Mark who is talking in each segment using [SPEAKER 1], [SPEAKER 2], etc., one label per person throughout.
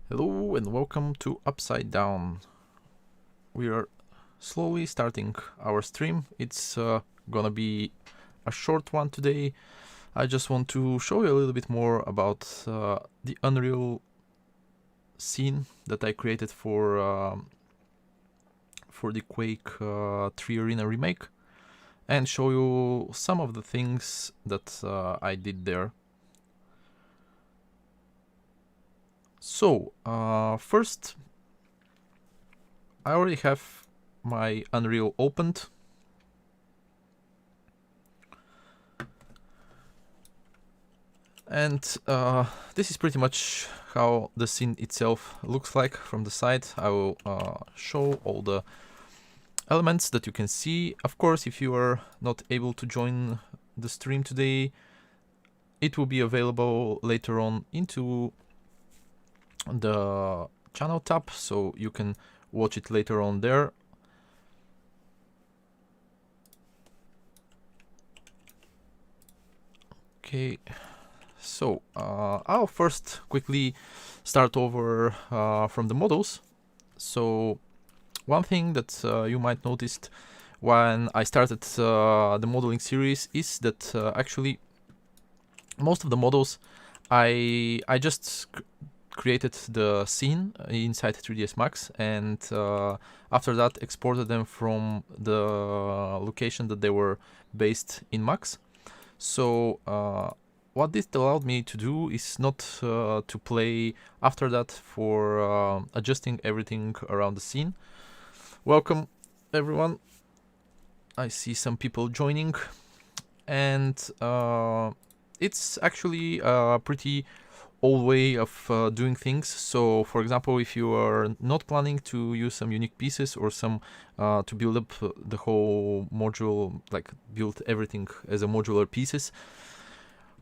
[SPEAKER 1] Hello and welcome to Upside Down. We are slowly starting our stream. It's gonna be a short one today. I just want to show you a little bit more about the Unreal scene that I created for the Quake 3 Arena remake, and show you some of the things that I did there. So, first, I already have my Unreal opened. And this is pretty much how the scene itself looks like from the side. I will show all the elements that you can see. Of course, if you are not able to join the stream today, it will be available later on into the channel tab, so you can watch it later on there. Okay, so I'll first quickly start over from the models. So one thing that you might noticed when I started the modeling series is that actually most of the models I just created the scene inside 3ds Max, and after that exported them from the location that they were based in Max. So what this allowed me to do is not to play after that for adjusting everything around the scene. Welcome everyone. I see some people joining, and it's actually a pretty old way of doing things. So for example, if you are not planning to use some unique pieces or some to build up the whole module, like build everything as a modular pieces,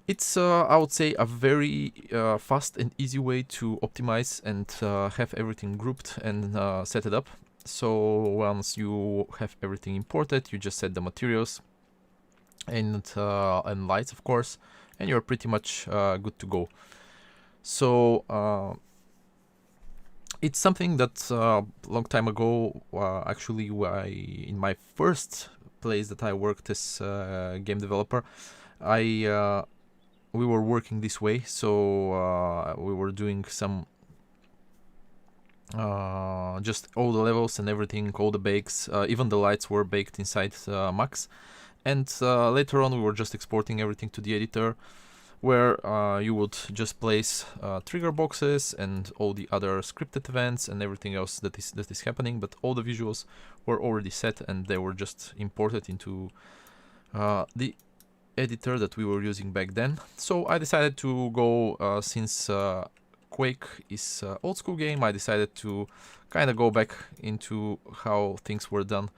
[SPEAKER 1] it's I would say a very fast and easy way to optimize and have everything grouped and set it up. So once you have everything imported, you just set the materials and lights, of course, and you're pretty much good to go. So it's something that long time ago, actually, in my first place that I worked as a game developer, we were working this way. So we were doing some just all the levels and everything, all the bakes, even the lights were baked inside Max. And later on, we were just exporting everything to the editor, where you would just place trigger boxes and all the other scripted events and everything else that is happening, but all the visuals were already set and they were just imported into the editor that we were using back then. So I decided to go, since Quake is old school game, I decided to kind of go back into how things were done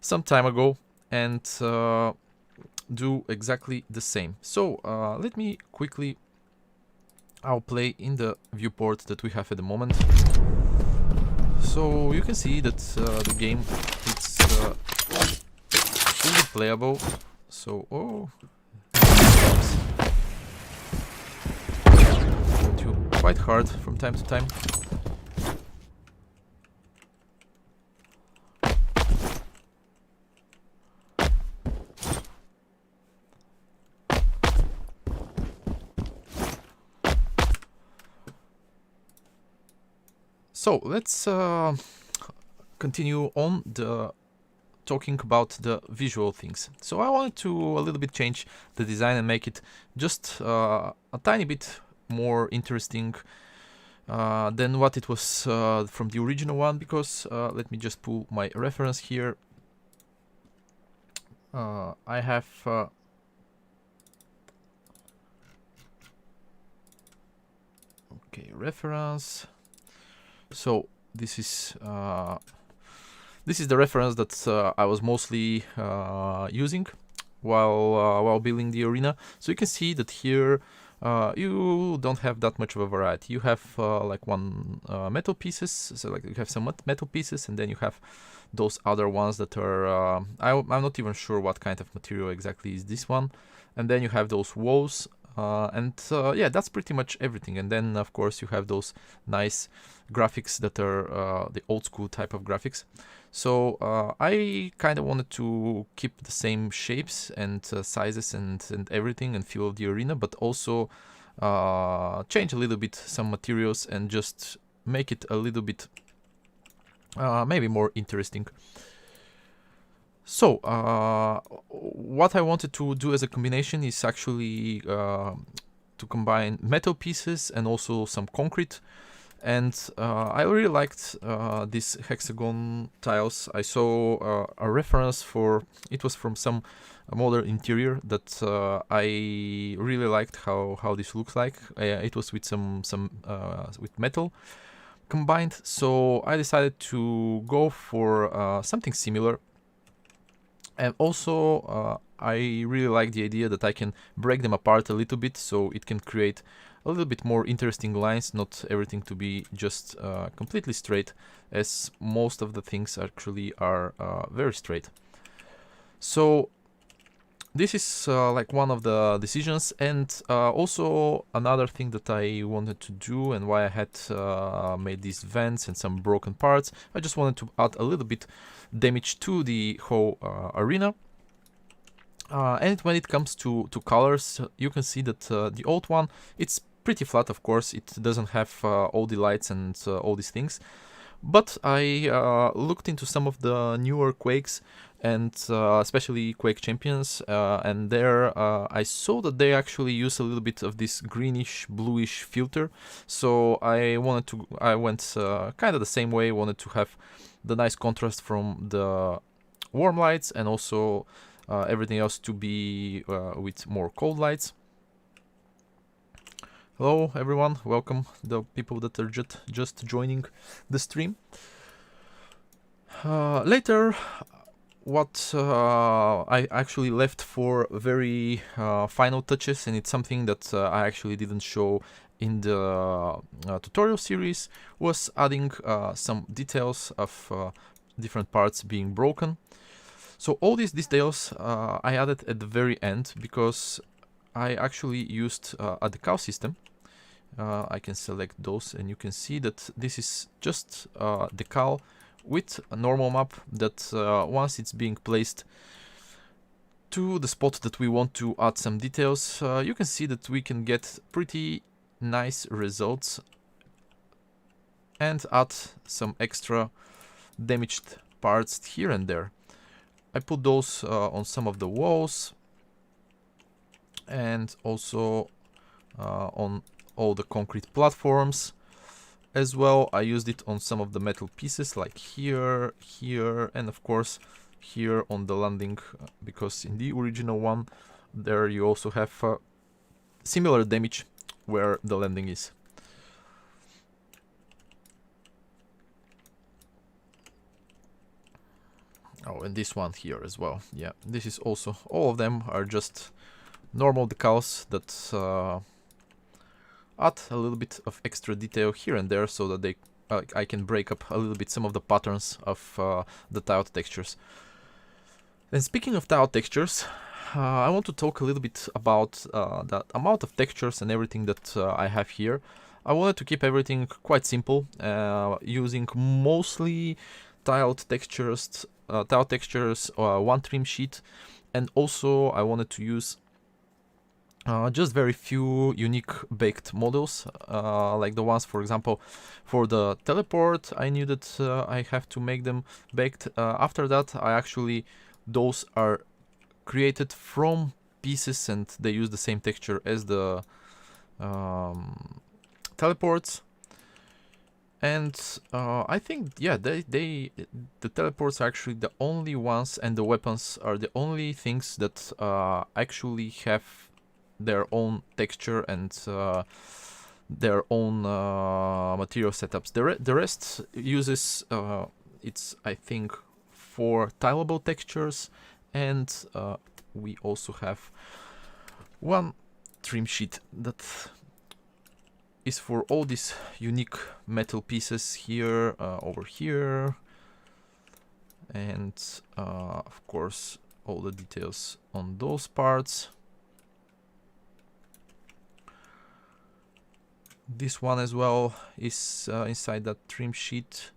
[SPEAKER 1] some time ago and do exactly the same. So let me quickly, I'll play in the viewport that we have at the moment. So you can see that the game, it's fully playable. So quite hard from time to time. So let's continue on the talking about the visual things. So I wanted to a little bit change the design and make it just a tiny bit more interesting than what it was from the original one, because let me just pull my reference here. I have okay, reference. So this is the reference that I was mostly using while building the arena. So you can see that here you don't have that much of a variety. You have like one metal pieces, so like you have some metal pieces, and then you have those other ones that are I'm not even sure what kind of material exactly is this one. And then you have those walls Yeah, that's pretty much everything. And then of course you have those nice graphics that are the old school type of graphics. So I kind of wanted to keep the same shapes and sizes and everything and feel of the arena, but also change a little bit some materials and just make it a little bit maybe more interesting. So what I wanted to do as a combination is actually to combine metal pieces and also some concrete. And I really liked these hexagon tiles. I saw a reference for it was from some modern interior that I really liked how this looks like. It was with some with metal combined, so I decided to go for something similar. And also I really like the idea that I can break them apart a little bit, so it can create a little bit more interesting lines, not everything to be just completely straight, as most of the things actually are very straight. So this is like one of the decisions, and also another thing that I wanted to do and why I had made these vents and some broken parts. I just wanted to add a little bit damage to the whole arena. And when it comes to colors, you can see that the old one, it's pretty flat, of course. It doesn't have all the lights and all these things. But I looked into some of the newer Quakes, and especially Quake Champions, and there I saw that they actually use a little bit of this greenish bluish filter. So I went kind of the same way. Wanted to have the nice contrast from the warm lights and also everything else to be with more cold lights. Hello everyone, welcome the people that are just joining the stream. Later, what I actually left for very final touches, and it's something that I actually didn't show in the tutorial series, was adding some details of different parts being broken. So all these details I added at the very end because I actually used a decal system. I can select those and you can see that this is just decal with a normal map that once it's being placed to the spot that we want to add some details, you can see that we can get pretty nice results and add some extra damaged parts here and there. I put those on some of the walls and also on all the concrete platforms. As well, I used it on some of the metal pieces like here, here, and of course here on the landing, because in the original one there you also have similar damage where the landing is. Oh, and this one here as well. Yeah, this is also, all of them are just normal decals that add a little bit of extra detail here and there so that they I can break up a little bit some of the patterns of the tile textures. And speaking of tile textures, I want to talk a little bit about the amount of textures and everything that I have here. I wanted to keep everything quite simple, using mostly tiled textures, one trim sheet, and also I wanted to use just very few unique baked models, like the ones, for example, for the teleport. I knew that I have to make them baked. After that, those are created from pieces and they use the same texture as the teleports. And I think, yeah, the teleports are actually the only ones, and the weapons are the only things that actually have their own texture and their own material setups. The rest uses it's, I think, 4 tileable textures, and we also have one trim sheet that is for all these unique metal pieces here, over here, and of course all the details on those parts. This one as well is inside that trim sheet.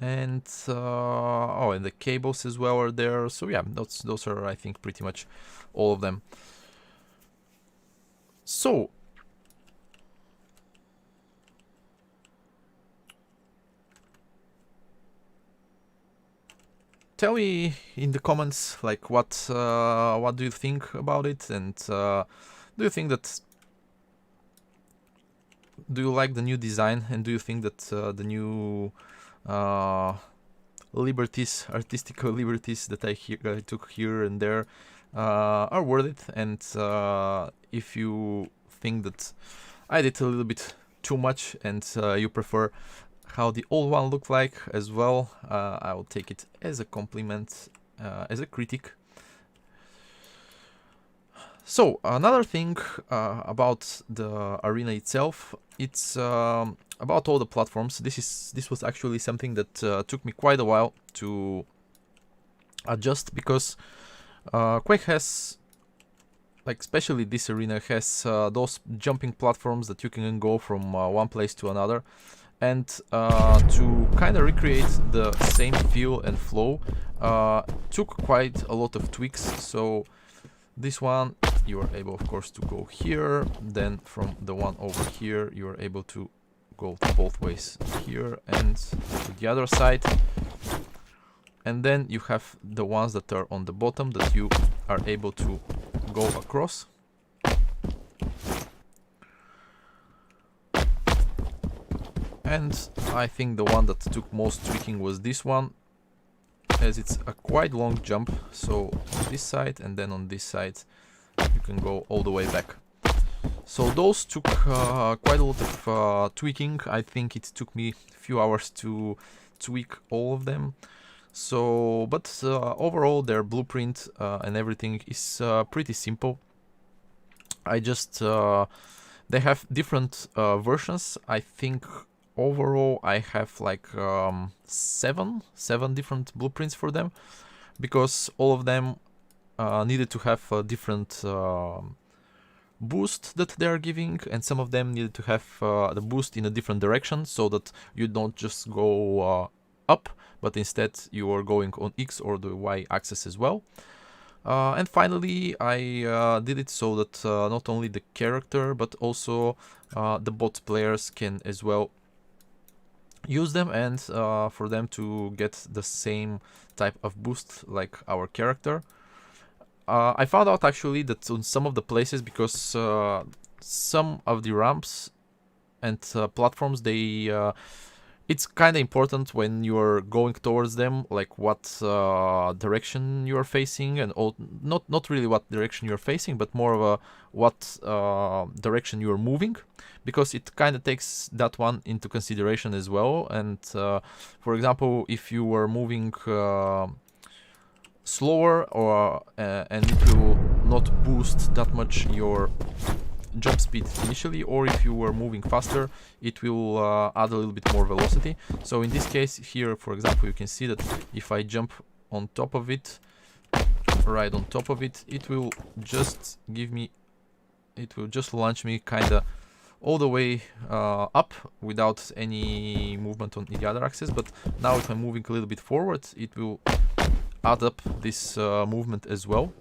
[SPEAKER 1] And oh, and the cables as well are there. So yeah, those are, I think, pretty much all of them. So tell me in the comments, like, what do you think about it, and do you think that, do you like the new design, and do you think that the new liberties, artistic liberties that I took here and there are worth it? And if you think that I did a little bit too much, and you prefer how the old one looked like as well, I will take it as a compliment, as a critic. So another thing about the arena itself, it's about all the platforms. This was actually something that took me quite a while to adjust, because Quake has, like, especially this arena has those jumping platforms that you can go from one place to another. And to kind of recreate the same feel and flow took quite a lot of tweaks. So this one, you are able, of course, to go here. Then from the one over here, you are able to go both ways here and to the other side. And then you have the ones that are on the bottom that you are able to go across. And I think the one that took most tweaking was this one, as it's a quite long jump. So on this side, and then on this side you can go all the way back. So those took quite a lot of tweaking. I think it took me a few hours to tweak all of them. So, but overall their blueprint and everything is pretty simple. I just they have different versions. I think overall I have like seven different blueprints for them, because all of them needed to have a different boost that they are giving, and some of them needed to have the boost in a different direction, so that you don't just go up, but instead you are going on X or the Y axis as well. And finally I did it so that not only the character but also the bot players can as well use them, and for them to get the same type of boost like our character. I found out actually that on some of the places, because some of the ramps and platforms, they it's kind of important when you're going towards them, like what direction you're facing, and not really what direction you're facing, but more of a what direction you're moving, because it kind of takes that one into consideration as well. And for example, if you were moving slower, or and it will not boost that much your jump speed initially, or if you were moving faster, it will add a little bit more velocity. So in this case here, for example, you can see that if I jump on top of it, right on top of it, it will just give me, it will just launch me kind of all the way up without any movement on the other axis. But now if I'm moving a little bit forward, it will add up this movement as well.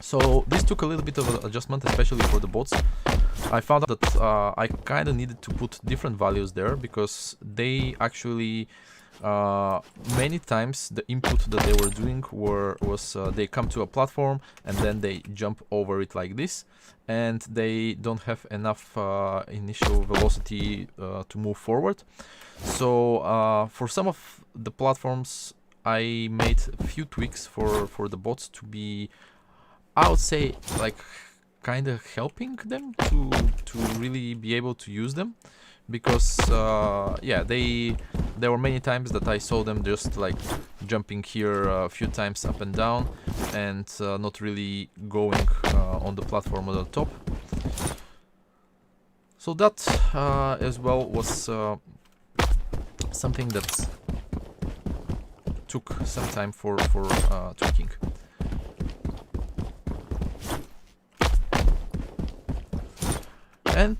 [SPEAKER 1] So this took a little bit of an adjustment, especially for the bots. I found out that I kind of needed to put different values there, because they actually many times the input that they were doing was they come to a platform and then they jump over it like this, and they don't have enough initial velocity to move forward. So for some of the platforms I made a few tweaks for the bots to be, I would say, like kind of helping them to really be able to use them, because yeah, there were many times that I saw them just like jumping here a few times up and down, and not really going on the platform at the top. So that as well was something that took some time for tweaking. And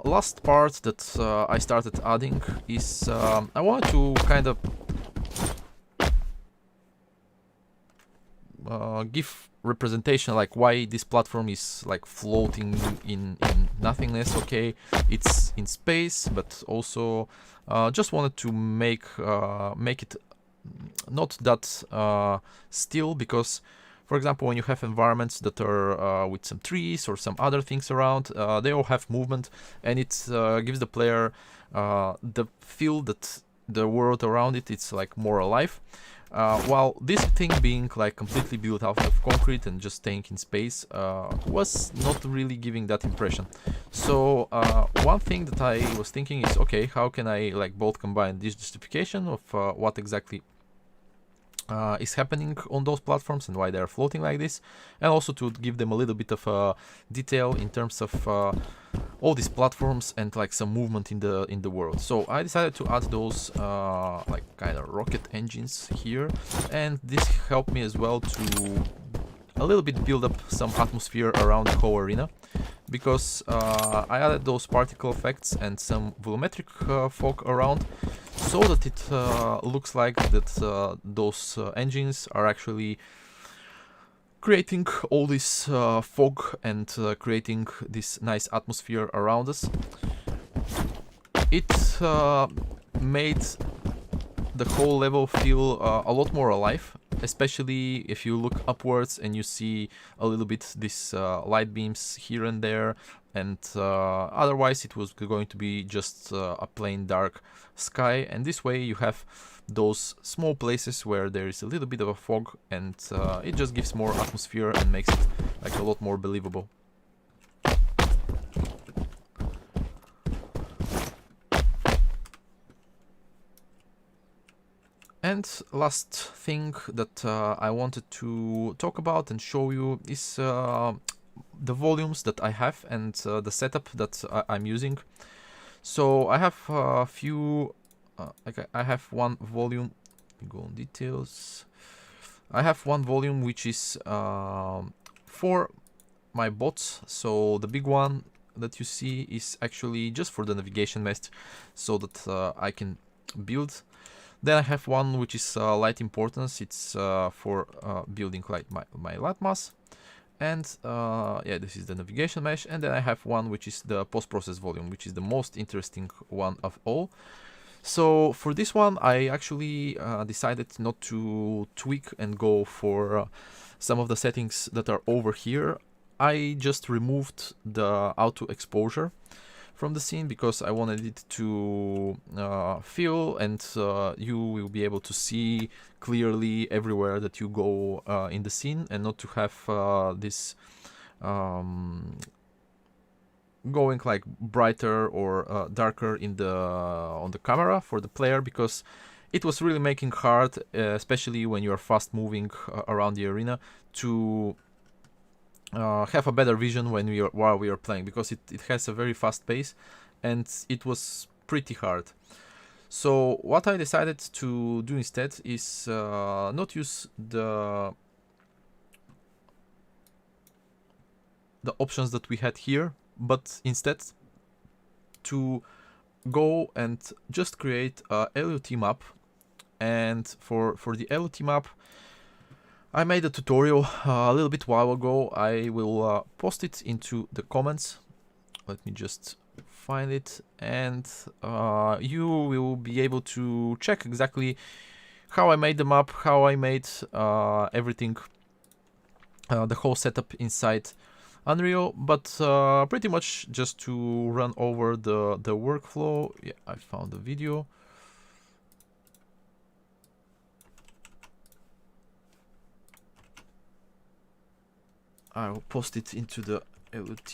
[SPEAKER 1] last part that I started adding is I wanted to kind of give representation, like why this platform is like floating in nothingness. Okay, it's in space, but also just wanted to make it not that still, because for example, when you have environments that are with some trees or some other things around, they all have movement, and it gives the player the feel that the world around it's like more alive. While this thing being like completely built out of concrete and just staying in space was not really giving that impression. So one thing that I was thinking is, okay, how can I like both combine this justification of what exactly is happening on those platforms and why they are floating like this, and also to give them a little bit of detail in terms of all these platforms and like some movement in the world. So I decided to add those like kind of rocket engines here, and this helped me as well to a little bit build up some atmosphere around the whole arena, because I added those particle effects and some volumetric fog around, so that it looks like that those engines are actually creating all this fog and creating this nice atmosphere around us. It made the whole level feel a lot more alive, especially if you look upwards and you see a little bit these light beams here and there, and otherwise it was going to be just a plain dark sky. And this way you have those small places where there is a little bit of a fog, and it just gives more atmosphere and makes it like a lot more believable. And last thing that I wanted to talk about and show you is the volumes that I have and the setup that I'm using. So I have a few, like I have one volume, go on details. I have one volume which is for my bots. So the big one that you see is actually just for the navigation mesh, so that I can build. Then I have one which is light importance. It's for building like my Latmas. And yeah, this is the navigation mesh. And then I have one which is the post-process volume, which is the most interesting one of all. So for this one, I actually decided not to tweak and go for some of the settings that are over here. I just removed the auto exposure from the scene, because I wanted it to feel, and you will be able to see clearly everywhere that you go in the scene, and not to have this going like brighter or darker in on the camera for the player, because it was really making hard, especially when you are fast moving around the arena, to have a better vision when while we are playing, because it has a very fast pace, and it was pretty hard. So what I decided to do instead is not use the options that we had here, but instead to go and just create a LUT map. And for the LUT map, I made a tutorial a little bit while ago. I will post it into the comments. Let me just find it, and you will be able to check exactly how I made the map, how I made everything, the whole setup inside Unreal, but pretty much just to run over the workflow. Yeah, I found the video. I will post it into the LUT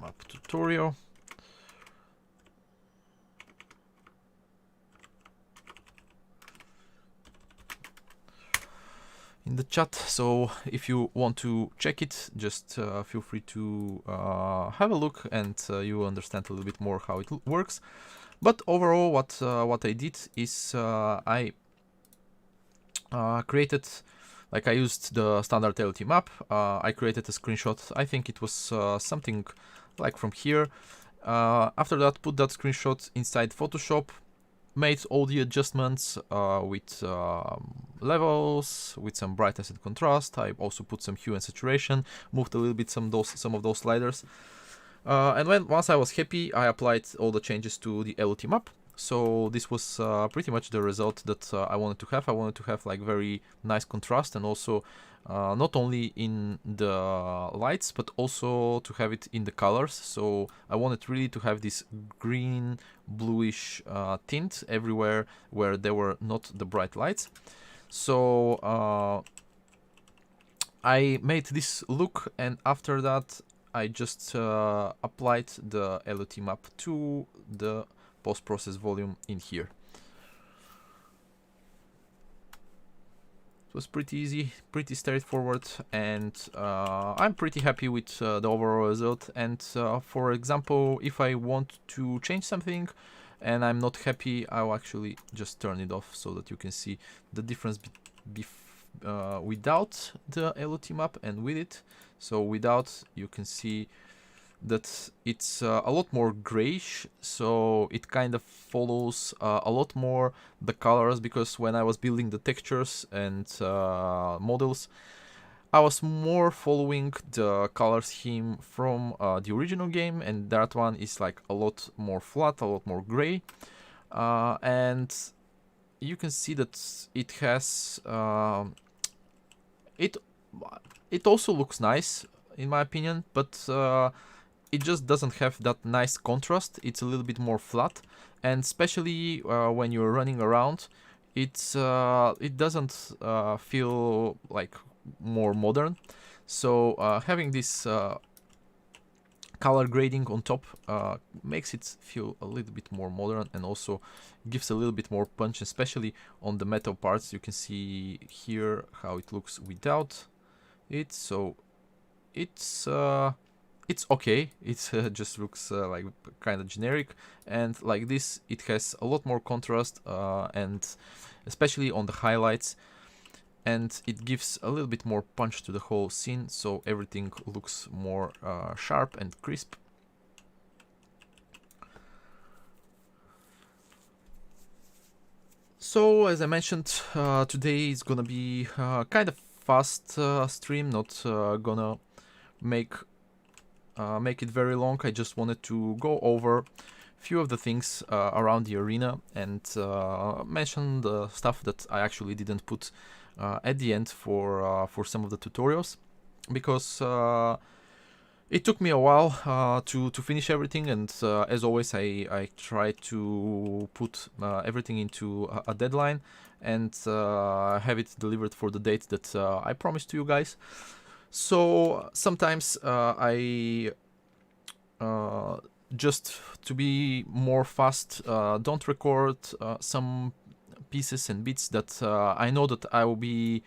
[SPEAKER 1] map tutorial. In the chat, so if you want to check it, just feel free to have a look, and you understand a little bit more how it works. But overall, what I did is I created, like I used the standard LT map. I created a screenshot. I think it was something like from here. After that, put that screenshot inside Photoshop, made all the adjustments with levels, with some brightness and contrast. I also put some hue and saturation, moved a little bit some of those sliders. And once I was happy, I applied all the changes to the LOT map. So this was pretty much the result that I wanted to have. I wanted to have like very nice contrast, and also not only in the lights, but also to have it in the colors. So I wanted really to have this green, bluish tint everywhere where there were not the bright lights. So I made this look, and after that I just applied the LOT map to the post-process volume in here. It was pretty easy, pretty straightforward, and I'm pretty happy with the overall result. And for example, if I want to change something and I'm not happy, I'll actually just turn it off so that you can see the difference without the LOT map and with it. So without, you can see that it's a lot more grayish, so it kind of follows a lot more the colors, because when I was building the textures and models, I was more following the color scheme from the original game, and that one is like a lot more flat, a lot more gray, and you can see that it has it also looks nice in my opinion, but it just doesn't have that nice contrast. It's a little bit more flat, and especially when you're running around, it doesn't feel like more modern. So having this color grading on top makes it feel a little bit more modern, and also gives a little bit more punch, especially on the metal parts. You can see here how it looks without it. So it's okay. It just looks like kind of generic, and like this it has a lot more contrast, and especially on the highlights, and it gives a little bit more punch to the whole scene, so everything looks more sharp and crisp. So as I mentioned, today is gonna be kind of fast stream, not gonna make it very long. I just wanted to go over a few of the things around the arena, and mention the stuff that I actually didn't put at the end for some of the tutorials, because it took me a while to finish everything, and as always I try to put everything into a deadline, and have it delivered for the date that I promised to you guys. So sometimes I just to be more fast don't record some pieces and bits that I know that I will be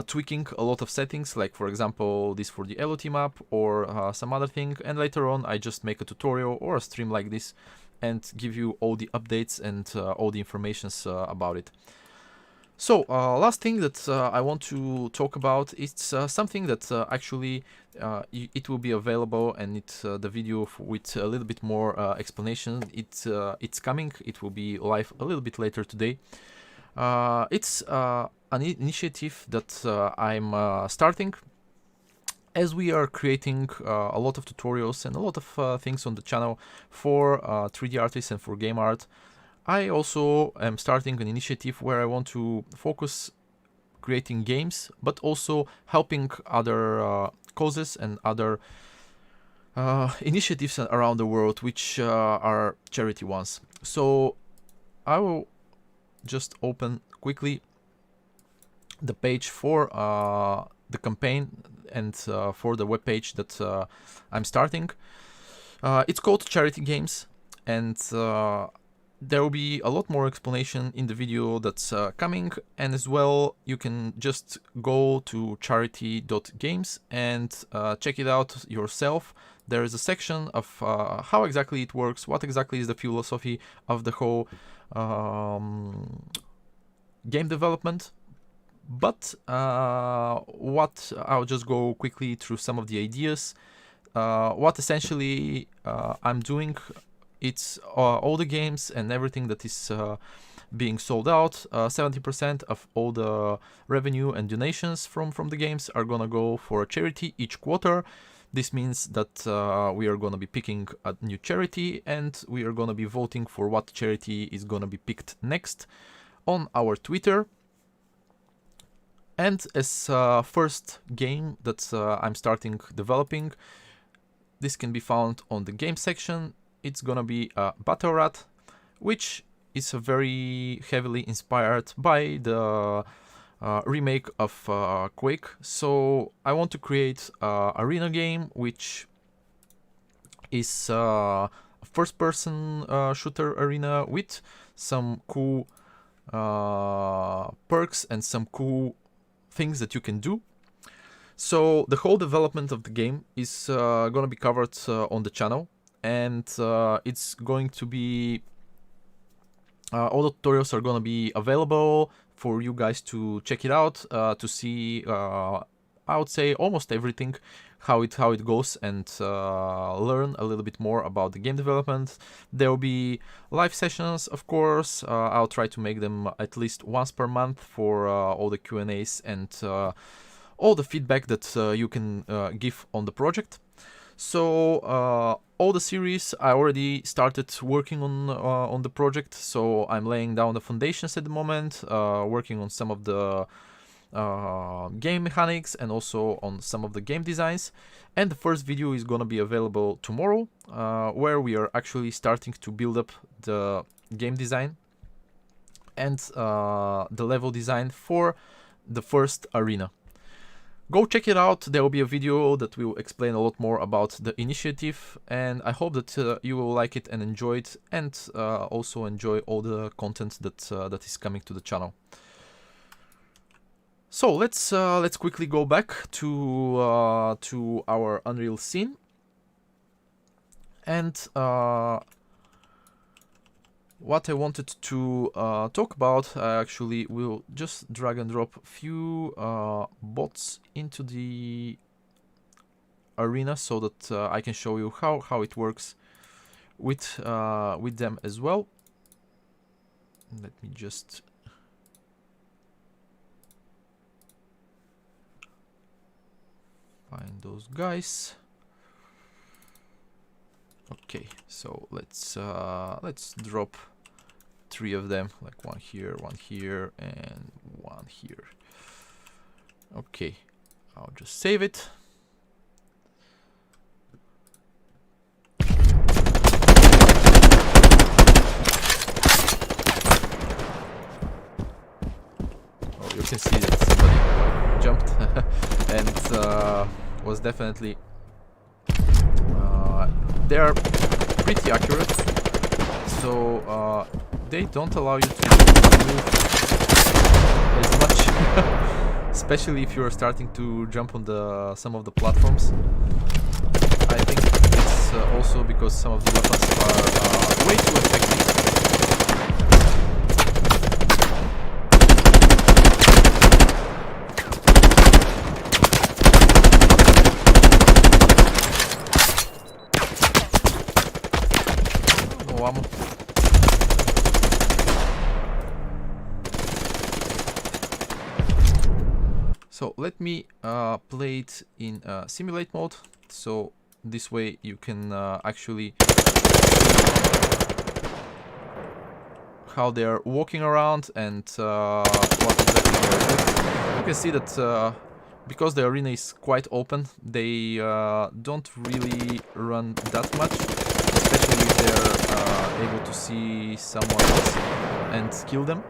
[SPEAKER 1] tweaking a lot of settings, like for example this for the LOT map or some other thing, and later on I just make a tutorial or a stream like this and give you all the updates and all the informations about it. So last thing that I want to talk about, it's something that actually it will be available, and it's the video with a little bit more explanation. It's coming. It will be live a little bit later today. It's an initiative that I'm starting, as we are creating a lot of tutorials and a lot of things on the channel for 3D artists and for game art. I also am starting an initiative where I want to focus creating games, but also helping other causes and other initiatives around the world, which are charity ones. So I will just open quickly the page for the campaign and for the webpage that I'm starting. It's called Charity Games, and there will be a lot more explanation in the video that's coming, and as well you can just go to charity.games and check it out yourself. There is a section of how exactly it works, what exactly is the philosophy of the whole game development. But what I'll just go quickly through some of the ideas. what essentially I'm doing, it's all the games and everything that is being sold out. 70% of all the revenue and donations from the games are gonna go for a charity each quarter. This means that we are gonna be picking a new charity, and we are gonna be voting for what charity is gonna be picked next on our Twitter. And as first game that I'm starting developing, this can be found on the game section. It's gonna be a Battle Rat, which is very heavily inspired by the remake of Quake. So I want to create an arena game which is a first-person shooter arena with some cool perks and some cool things that you can do. So the whole development of the game is gonna be covered on the channel, and it's going to be all the tutorials are gonna be available for you guys to check it out, to see I would say almost everything, how it goes, and learn a little bit more about the game development. There will be live sessions, of course. I'll try to make them at least once per month for all the Q&As and all the feedback that you can give on the project. So all the series, I already started working on the project, so I'm laying down the foundations at the moment, working on some of the game mechanics and also on some of the game designs. And the first video is gonna be available tomorrow, where we are actually starting to build up the game design and the level design for the first arena. Go check it out. There will be a video that will explain a lot more about the initiative, and I hope that you will like it and enjoy it, and also enjoy all the content that is coming to the channel. So let's quickly go back to our Unreal scene, and what I wanted to talk about, I actually will just drag and drop a few bots into the arena so that I can show you how it works with them as well. Let me just find those guys. Okay, so let's drop 3 of them, like one here, and one here. Okay, I'll just save it. Oh, you can see that somebody jumped and was definitely they are pretty accurate, so they don't allow you to move as much, especially if you are starting to jump on some of the platforms. I think it's also because some of the weapons are way too effective. So let me play it in simulate mode, so this way you can actually see how they are walking around and what exactly they are doing. You can see that because the arena is quite open, they don't really run that much, especially if they're able to see someone else and kill them.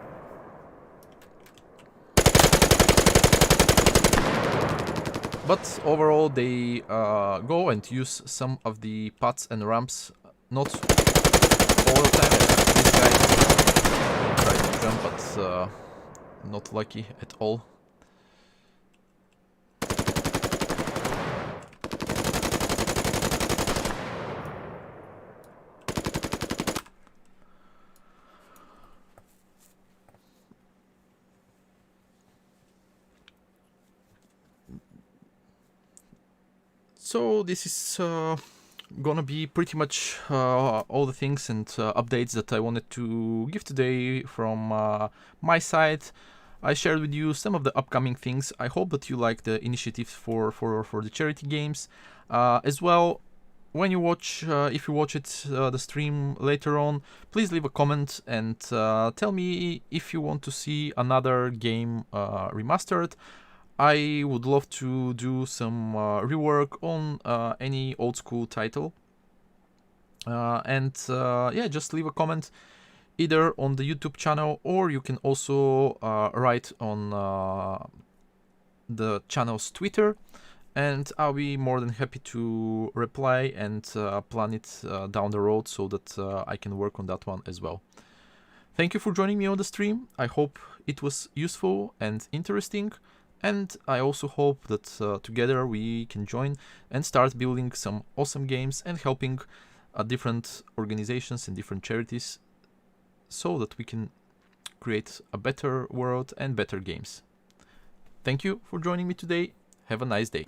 [SPEAKER 1] But overall, they go and use some of the paths and ramps, not all the time. This guy tried to jump, but not lucky at all. So this is gonna be pretty much all the things and updates that I wanted to give today from my side. I shared with you some of the upcoming things. I hope that you like the initiatives for the charity games. As well, when you watch, if you watch it, the stream later on, please leave a comment and tell me if you want to see another game remastered. I would love to do some rework on any old school title. Yeah, just leave a comment either on the YouTube channel, or you can also write on the channel's Twitter, and I'll be more than happy to reply and plan it down the road so that I can work on that one as well. Thank you for joining me on the stream. I hope it was useful and interesting, and I also hope that together we can join and start building some awesome games and helping different organizations and different charities so that we can create a better world and better games. Thank you for joining me today. Have a nice day.